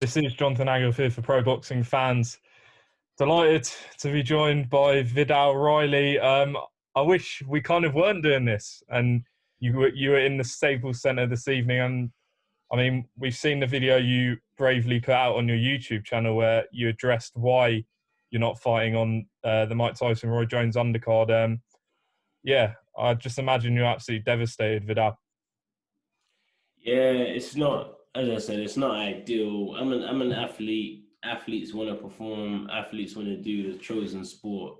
This is Jonathan Agel here for Pro Boxing Fans. Delighted to be joined by Viddal Riley. I wish we kind of weren't doing this, and you were in the Staples Centre this evening. And I mean, we've seen the video you bravely put out on your YouTube channel where you addressed why you're not fighting on the Mike Tyson Roy Jones undercard. Yeah, I just imagine you're absolutely devastated, Viddal. Yeah, it's not, as I said, it's not ideal. I'm an athlete. Athletes want to perform. Athletes want to do the chosen sport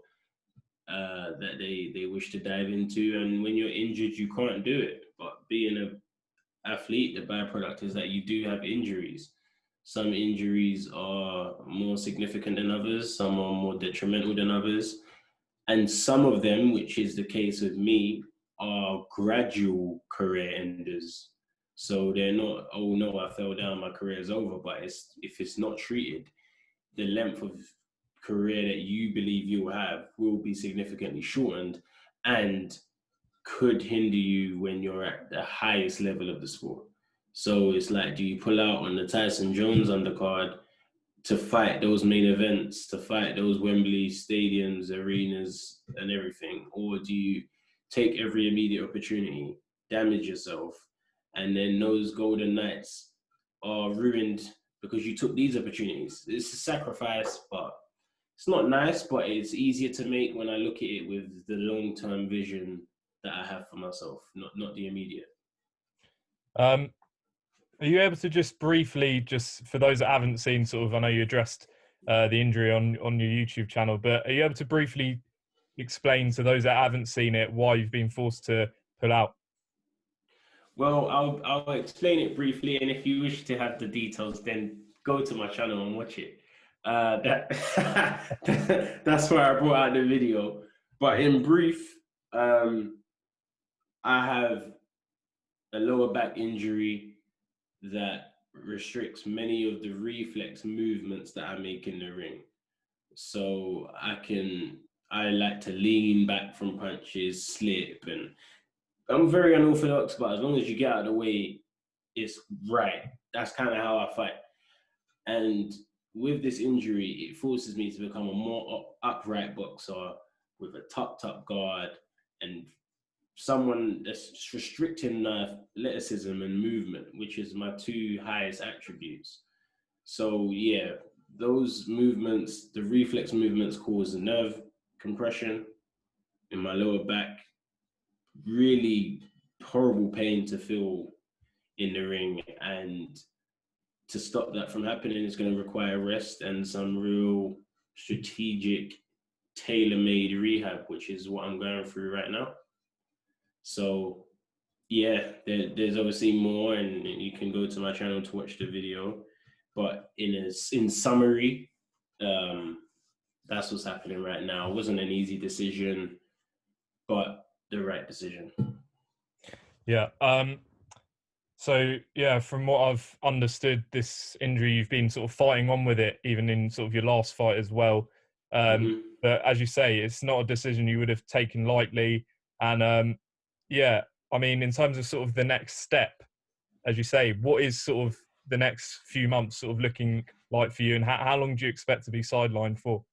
that they wish to dive into. And when you're injured, you can't do it. But being an athlete, the byproduct is that you do have injuries. Some injuries are more significant than others. Some are more detrimental than others. And some of them, which is the case with me, are gradual career enders. So they're not, oh no, I fell down, my career is over. But if it's not treated, the length of career that you believe you'll have will be significantly shortened and could hinder you when you're at the highest level of the sport. So it's like, do you pull out on the Tyson-Jones undercard to fight those main events, to fight those Wembley stadiums, arenas, and everything? Or do you take every immediate opportunity, damage yourself, and then those golden nights are ruined because you took these opportunities? It's a sacrifice, but it's not nice, but it's easier to make when I look at it with the long-term vision that I have for myself, not the immediate. Um, Are you able to just briefly, just for those that haven't seen, sort of, I know you addressed the injury on your YouTube channel, but are you able to briefly explain to those that haven't seen it why you've been forced to pull out? Well, I'll explain it briefly, and if you wish to have the details, then go to my channel and watch it. That's why I brought out the video. But in brief, I have a lower back injury that restricts many of the reflex movements that I make in the ring. So I like to lean back from punches, slip, and I'm very unorthodox, but as long as you get out of the way, it's right. That's kind of how I fight. And with this injury, it forces me to become a more upright boxer with a top guard and someone that's restricting athleticism and movement, which is my two highest attributes. So yeah, those movements, the reflex movements, cause nerve compression in my lower back. Really horrible pain to feel in the ring, and to stop that from happening is going to require rest and some real strategic, tailor-made rehab, which is what I'm going through right now. So yeah, there's obviously more, and you can go to my channel to watch the video. But in summary, that's what's happening right now. It wasn't an easy decision, but the right decision. Yeah. So yeah, from what I've understood, this injury you've been sort of fighting on with it, even in sort of your last fight as well. Mm-hmm. But as you say, it's not a decision you would have taken lightly. And yeah, I mean, in terms of sort of the next step, as you say, what is sort of the next few months sort of looking like for you, and how long do you expect to be sidelined for?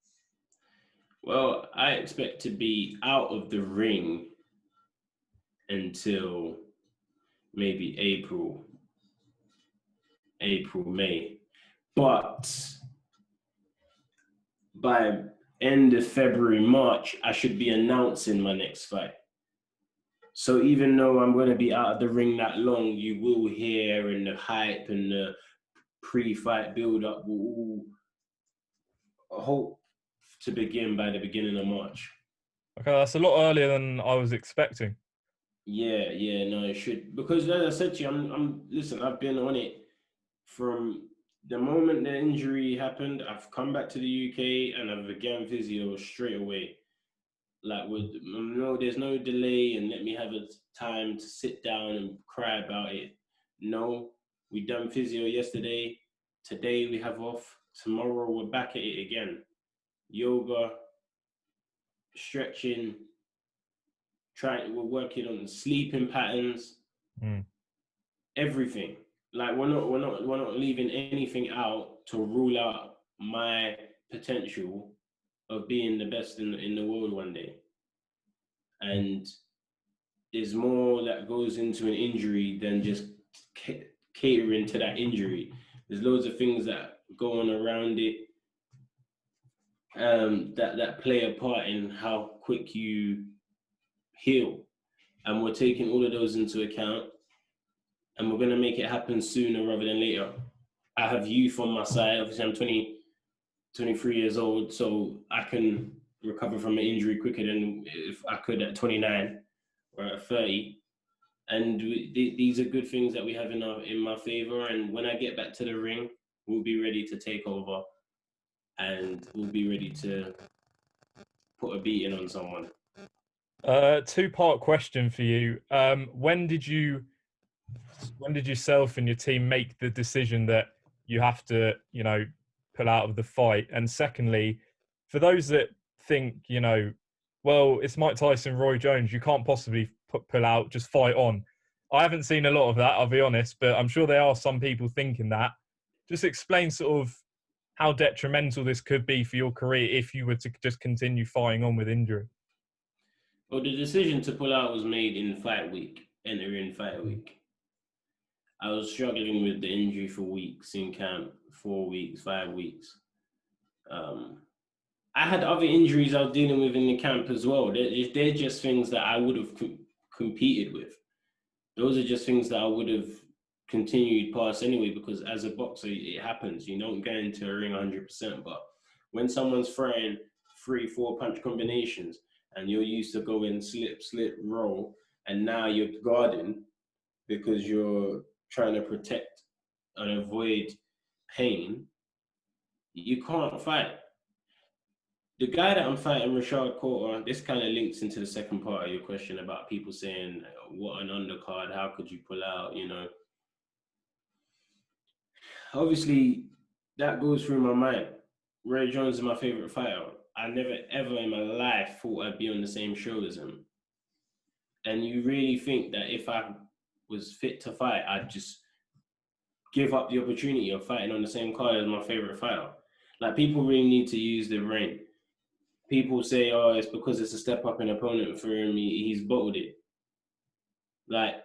Well, I expect to be out of the ring until maybe May. But by end of February, March, I should be announcing my next fight. So even though I'm going to be out of the ring that long, you will hear, and the hype and the pre-fight build-up will all hope to begin by the beginning of March. Okay, that's a lot earlier than I was expecting. Yeah, no, it should, because as I said to you, listen, I've been on it from the moment the injury happened. I've come back to the UK and I've began physio straight away. Like, no, there's no delay and let me have a time to sit down and cry about it. No, we done physio yesterday. Today we have off. Tomorrow we're back at it again. Yoga, stretching, we're working on sleeping patterns, Mm. everything. Like, we're not leaving anything out to rule out my potential of being the best in the world one day. And there's more that goes into an injury than just catering to that injury. There's loads of things that go on around it that play a part in how quick you heal. And we're taking all of those into account, and we're going to make it happen sooner rather than later. I have youth on my side. Obviously, I'm 23 years old, so I can recover from an injury quicker than if I could at 29 or at 30. And these are good things that we have in my favor. And when I get back to the ring, we'll be ready to take over, and we'll be ready to put a beating on someone. Two-part question for you. When did yourself and your team make the decision that you have to, pull out of the fight? And secondly, for those that think, well, it's Mike Tyson, Roy Jones, you can't possibly pull out, just fight on. I haven't seen a lot of that, I'll be honest, but I'm sure there are some people thinking that. Just explain sort of how detrimental this could be for your career if you were to just continue fighting on with injury. Well, the decision to pull out was made in fight week, entering fight week. I was struggling with the injury for weeks in camp, 4 weeks, 5 weeks. I had other injuries I was dealing with in the camp as well. They're just things that I would have competed with. Those are just things that I would have continued past anyway, because as a boxer, it happens. You don't get into a ring 100%, but when someone's throwing 3-4 punch combinations and you're used to going slip, roll, and now you're guarding because you're trying to protect and avoid pain, you can't fight. The guy that I'm fighting, Rashad Coulter, this kind of links into the second part of your question about people saying, what an undercard, how could you pull out, Obviously, that goes through my mind. Roy Jones is my favorite fighter. I never, ever in my life thought I'd be on the same show as him. And you really think that if I was fit to fight, I'd just give up the opportunity of fighting on the same card as my favorite fighter? Like, people really need to use their brain. People say, oh, it's because it's a step up in opponent for him, he's bottled it. Like,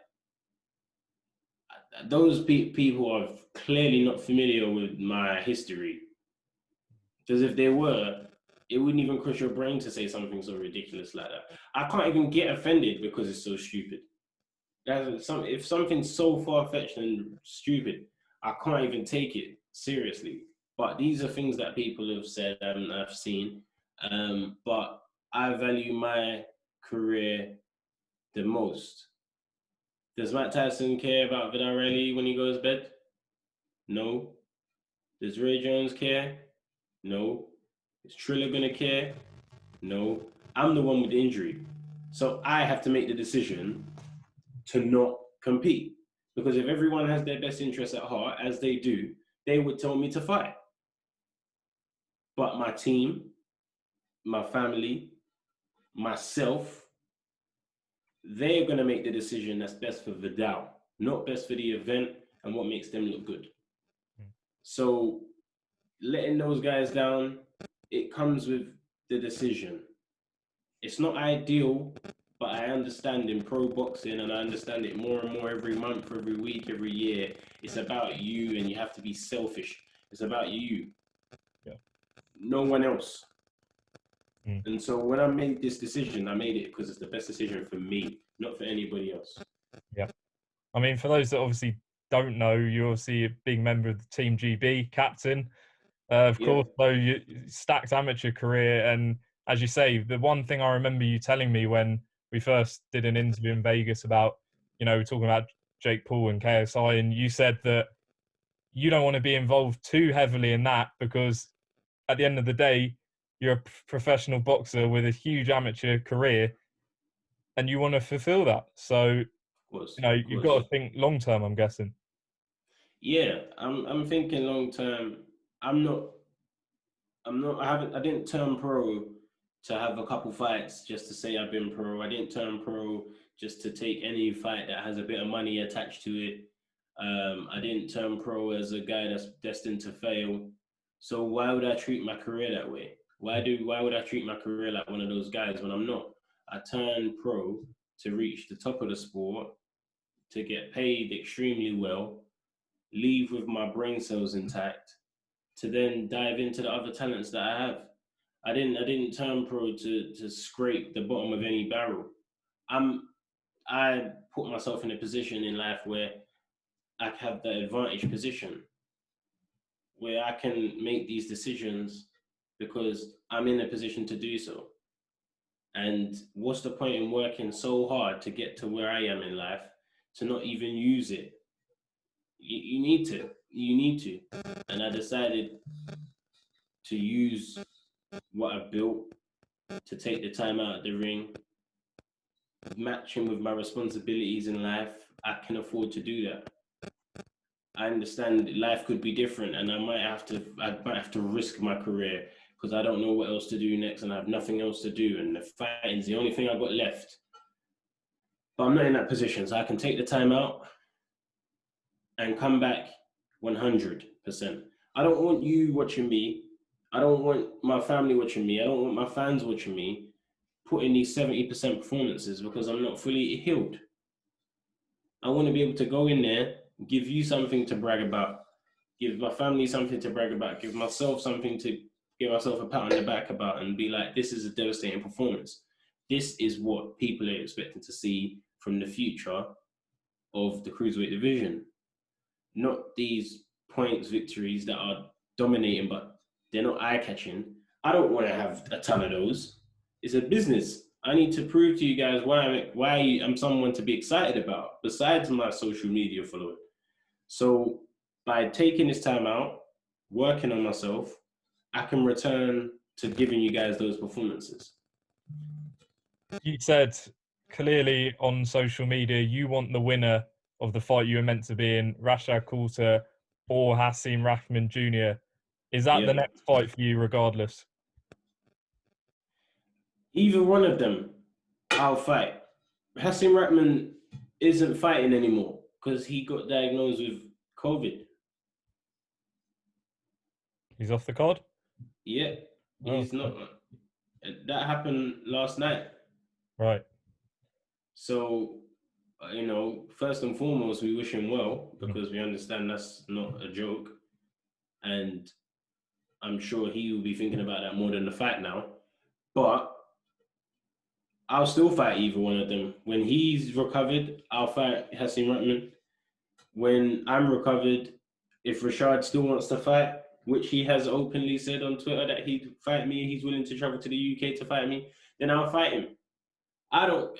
those people are clearly not familiar with my history. Because if they were, it wouldn't even cross your brain to say something so ridiculous like that. I can't even get offended because it's so stupid. If something's so far-fetched and stupid, I can't even take it seriously. But these are things that people have said and I've seen. But I value my career the most. Does Mike Tyson care about Viddal Riley when he goes to bed? No. Does Roy Jones care? No. Is Triller going to care? No. I'm the one with the injury. So I have to make the decision to not compete. Because if everyone has their best interests at heart, as they do, they would tell me to fight. But my team, my family, myself, they're going to make the decision that's best for Viddal, not best for the event and what makes them look good. So letting those guys down, it comes with the decision. It's not ideal, but I understand in pro boxing, and I understand it more and more every month, every week, every year. It's about you, and you have to be selfish. It's about you. Yeah. No one else. And so when I made this decision, I made it because it's the best decision for me, not for anybody else. Yeah. I mean, for those that obviously don't know, you're obviously a big member of the Team GB, captain. Of course, though, you stacked amateur career. And as you say, the one thing I remember you telling me when we first did an interview in Vegas about, talking about Jake Paul and KSI, and you said that you don't want to be involved too heavily in that because at the end of the day, you're a professional boxer with a huge amateur career and you want to fulfill that. So, you've got to think long term, I'm guessing. Yeah, I'm thinking long term. I didn't turn pro to have a couple fights just to say I've been pro. I didn't turn pro just to take any fight that has a bit of money attached to it. I didn't turn pro as a guy that's destined to fail. So why would I treat my career that way? Why would I treat my career like one of those guys when I'm not? I turned pro to reach the top of the sport, to get paid extremely well, leave with my brain cells intact, to then dive into the other talents that I have. I didn't turn pro to scrape the bottom of any barrel. I put myself in a position in life where I have the advantage position, where I can make these decisions because I'm in a position to do so. And what's the point in working so hard to get to where I am in life to not even use it? You need to. You need to. And I decided to use what I've built, to take the time out of the ring, matching with my responsibilities in life. I can afford to do that. I understand life could be different, and I might have to risk my career because I don't know what else to do next, and I have nothing else to do, and the fighting's the only thing I've got left. But I'm not in that position, so I can take the time out and come back 100%. I don't want you watching me. I don't want my family watching me. I don't want my fans watching me putting these 70% performances because I'm not fully healed. I want to be able to go in there, give you something to brag about, give my family something to brag about, give myself something to give myself a pat on the back about, and be like, this is a devastating performance. This is what people are expecting to see from the future of the cruiserweight division. Not these points victories that are dominating, but they're not eye-catching. I don't want to have a ton of those. It's a business. I need to prove to you guys why I'm someone to be excited about, besides my social media following. So by taking this time out, working on myself, I can return to giving you guys those performances. You said clearly on social media you want the winner of the fight you were meant to be in, Rashad Coulter or Hasim Rahman Jr. Is that the next fight for you regardless? Either one of them, I'll fight. Hasim Rahman isn't fighting anymore because he got diagnosed with COVID. He's off the card? Yeah, he's not. That happened last night. Right. So, first and foremost, we wish him well because we understand that's not a joke. And I'm sure he will be thinking about that more than the fight now. But I'll still fight either one of them. When he's recovered, I'll fight Hasim Rahman. When I'm recovered, if Rashad still wants to fight, which he has openly said on Twitter that he'd fight me, he's willing to travel to the UK to fight me, then I'll fight him. I don't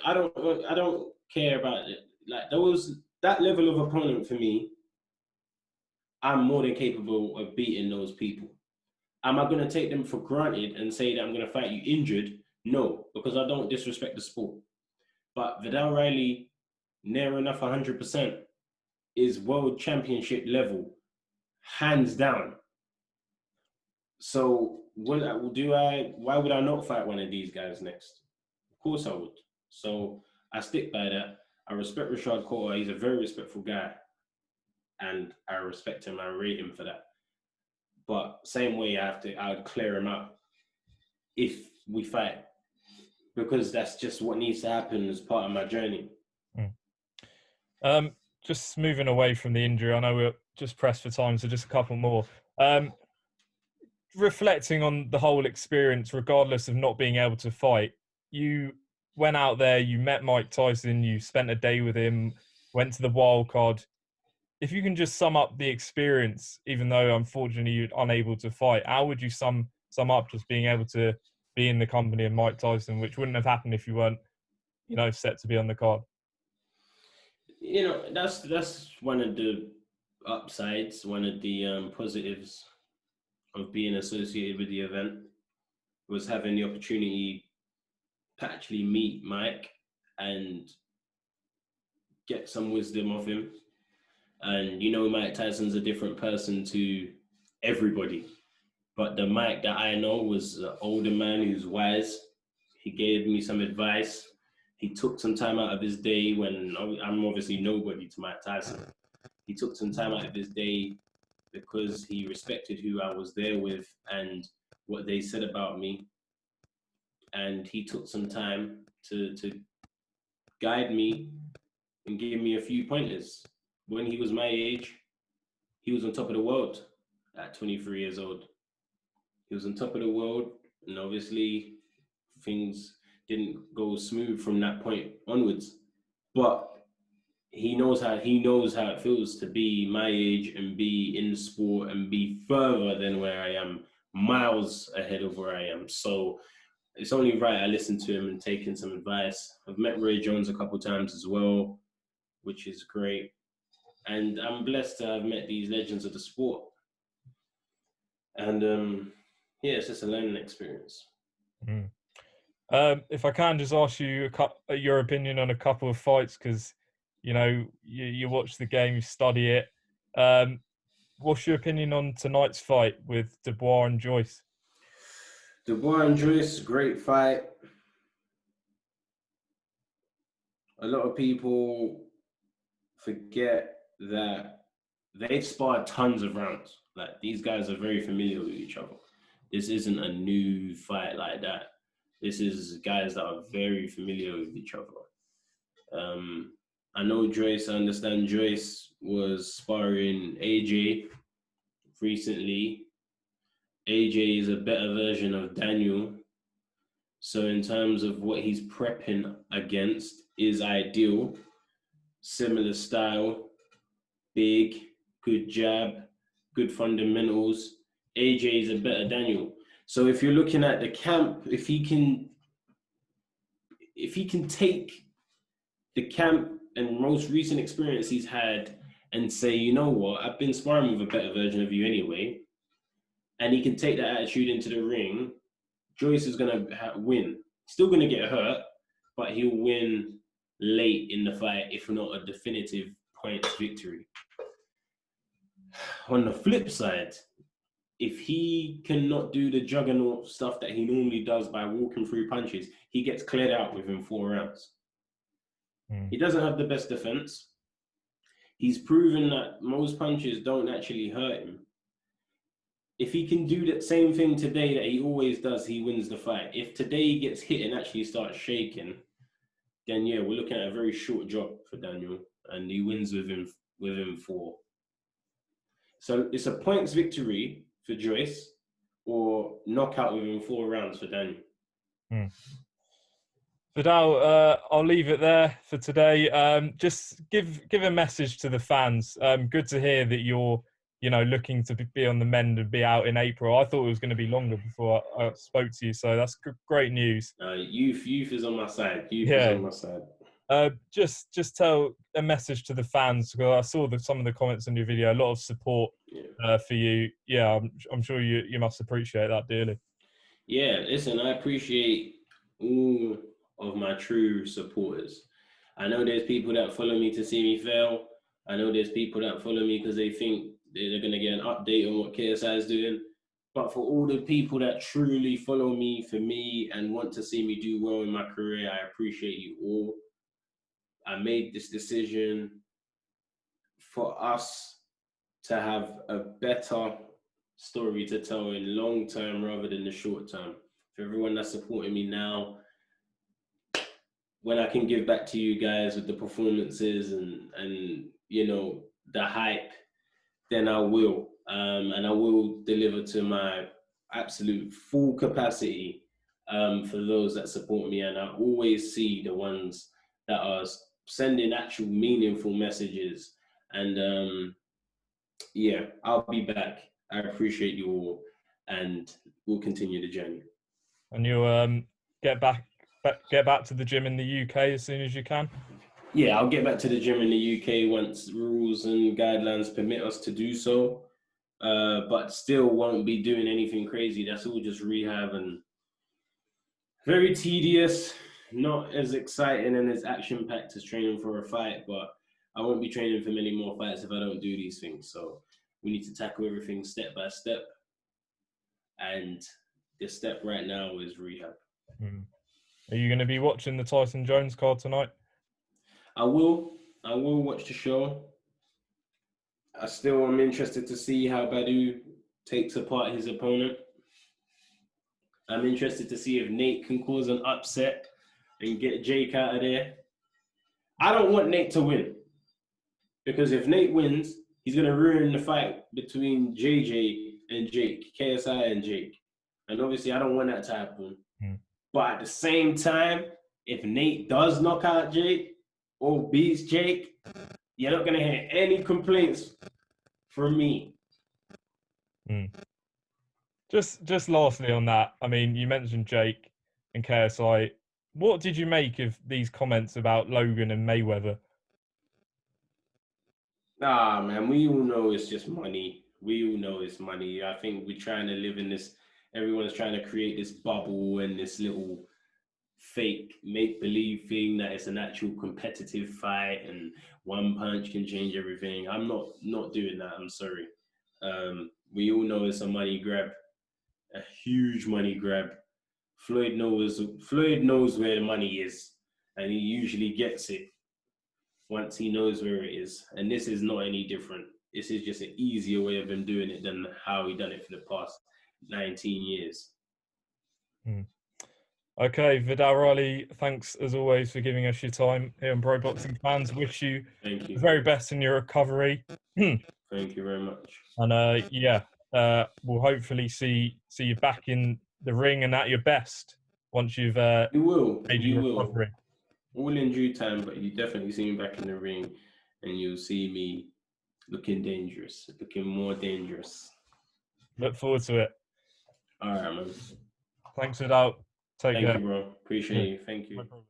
care about it. Like that level of opponent for me, I'm more than capable of beating those people. Am I going to take them for granted and say that I'm going to fight you injured? No, because I don't disrespect the sport. But Viddal Riley, near enough 100%, is world championship level, hands down. So why would I not fight one of these guys next? Of course I would. So I stick by that. I respect Rashad Coulter. He's a very respectful guy. And I respect him. I rate him for that. But same way I would clear him out if we fight. Because that's just what needs to happen as part of my journey. Just moving away from the injury, I know we're just pressed for time, so just a couple more. Reflecting on the whole experience, regardless of not being able to fight, you went out there, you met Mike Tyson, you spent a day with him, went to the wild card. If you can just sum up the experience, even though unfortunately you're unable to fight, how would you sum up just being able to be in the company of Mike Tyson, which wouldn't have happened if you weren't, set to be on the card? That's one of the upsides, one of the positives of being associated with the event, was having the opportunity to actually meet Mike and get some wisdom of him. And Mike Tyson's a different person to everybody. But the Mike that I know was an older man who's wise. He gave me some advice. He took some time out of his day when I'm obviously nobody to Mike Tyson. He took some time out of his day because he respected who I was there with and what they said about me. And he took some time to guide me and give me a few pointers. When he was my age, he was on top of the world at 23 years old. He was on top of the world, and obviously things didn't go smooth from that point onwards. But he knows how it feels to be my age and be in sport and be further than where I am, miles ahead of where I am. So it's only right I listen to him and take in some advice. I've met Ray Jones a couple of times as well, which is great. And I'm blessed to have met these legends of the sport. And yeah, it's just a learning experience. Mm. If I can just ask you your opinion on a couple of fights, because you watch the game, you study it. What's your opinion on tonight's fight with Dubois and Joyce? Dubois and Joyce, great fight. A lot of people forget that they've sparred tons of rounds. Like, these guys are very familiar with each other. This isn't a new fight like that. This is guys that are very familiar with each other. I know Joyce, I understand Joyce was sparring AJ recently. AJ is a better version of Daniel. So in terms of what he's prepping against is ideal. Similar style, big, good jab, good fundamentals. AJ is a better Daniel. So if you're looking at the camp, if he can take the camp and most recent experience he's had and say, you know what, I've been sparring with a better version of you anyway, and he can take that attitude into the ring, Joyce is going to win. Still going to get hurt, but he'll win late in the fight, if not a definitive points victory. On the flip side, if he cannot do the juggernaut stuff that he normally does by walking through punches, he gets cleared out within 4 rounds. He doesn't have the best defense. He's proven that most punches don't actually hurt him. If he can do that same thing today that he always does, he wins the fight. If today he gets hit and actually starts shaking, then yeah, we're looking at a very short job for Daniel, and he wins within 4. So it's a points victory for Joyce or knockout within 4 rounds for Daniel. Viddal, I'll leave it there for today. Just give a message to the fans. Good to hear that you're looking to be on the mend and be out in April. I thought it was going to be longer before I spoke to you, so that's great news. Youth is on my side. Is on my side. Just tell a message to the fans, because I saw some of the comments on your video. A lot of support for you. Yeah, I'm sure you must appreciate that dearly. Yeah, listen, I appreciate all of my true supporters. I know there's people that follow me to see me fail. I know there's people that follow me because they think they're going to get an update on what KSI is doing. But for all the people that truly follow me for me and want to see me do well in my career, I appreciate you all. I made this decision for us to have a better story to tell in long term rather than the short term. For everyone that's supporting me now, when I can give back to you guys with the performances and the hype, then I will. And I will deliver to my absolute full capacity for those that support me. And I always see the ones that are sending actual meaningful messages. And I'll be back. I appreciate you all, and we'll continue the journey. And you'll get back to the gym in the UK as soon as you can? Yeah, I'll get back to the gym in the UK once rules and guidelines permit us to do so. But still won't be doing anything crazy. That's all just rehab and very tedious, not as exciting and as action-packed as training for a fight, but I won't be training for many more fights if I don't do these things. So we need to tackle everything step by step. And the step right now is rehab. Are you going to be watching the Tyson-Jones card tonight? I will watch the show. I still am interested to see how Badu takes apart his opponent. I'm interested to see if Nate can cause an upset and get Jake out of there. I don't want Nate to win, because if Nate wins, he's going to ruin the fight between JJ and Jake, KSI and Jake. And obviously, I don't want that to happen. But at the same time, if Nate does knock out Jake or beats Jake, you're not going to hear any complaints from me. Just lastly on that, I mean, you mentioned Jake and KSI. What did you make of these comments about Logan and Mayweather? Nah, man, we all know it's just money. We all know it's money. I think we're trying to live in this, everyone's trying to create this bubble and this little fake make-believe thing that it's an actual competitive fight and one punch can change everything. I'm not doing that. I'm sorry. We all know it's a money grab, a huge money grab. Floyd knows where the money is, and he usually gets it once he knows where it is. And this is not any different. This is just an easier way of him doing it than how he done it for the past 19 years. Okay, Viddal Riley, thanks as always for giving us your time here on Pro Boxing Fans. Wish you the very best in your recovery. Thank you very much. And we'll hopefully see you back in the ring and at your best once you've made your recovery. All in due time, but you definitely see me back in the ring, and you'll see me looking dangerous, looking more dangerous. Look forward to it. All right, man. Thanks, Viddal. Take care. Thank you, bro. Appreciate you. Thank you.